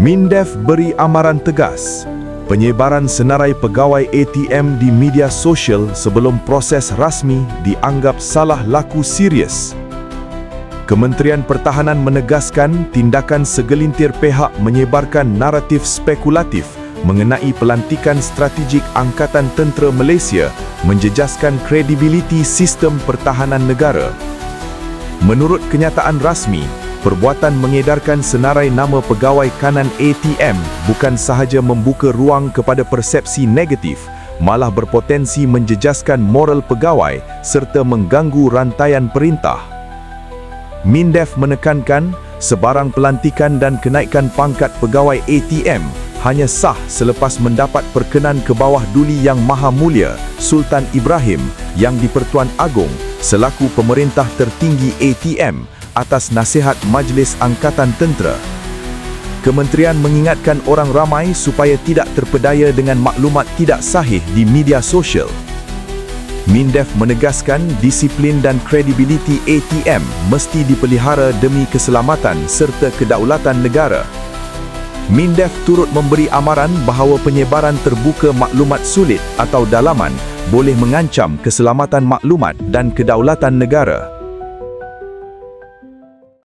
MINDEF beri amaran tegas, penyebaran senarai pegawai ATM di media sosial sebelum proses rasmi dianggap salah laku serius. Kementerian Pertahanan menegaskan tindakan segelintir pihak menyebarkan naratif spekulatif mengenai pelantikan strategik Angkatan Tentera Malaysia menjejaskan kredibiliti sistem pertahanan negara. Menurut kenyataan rasmi, perbuatan mengedarkan senarai nama pegawai kanan ATM bukan sahaja membuka ruang kepada persepsi negatif, malah berpotensi menjejaskan moral pegawai serta mengganggu rantaian perintah. MINDEF menekankan sebarang pelantikan dan kenaikan pangkat pegawai ATM hanya sah selepas mendapat perkenan ke bawah Duli Yang Maha Mulia Sultan Ibrahim yang di-Pertuan Agong selaku pemerintah tertinggi ATM atas nasihat Majlis Angkatan Tentera. Kementerian mengingatkan orang ramai supaya tidak terpedaya dengan maklumat tidak sahih di media sosial. MINDEF menegaskan disiplin dan kredibiliti ATM mesti dipelihara demi keselamatan serta kedaulatan negara. MINDEF turut memberi amaran bahawa penyebaran terbuka maklumat sulit atau dalaman boleh mengancam keselamatan maklumat dan kedaulatan negara.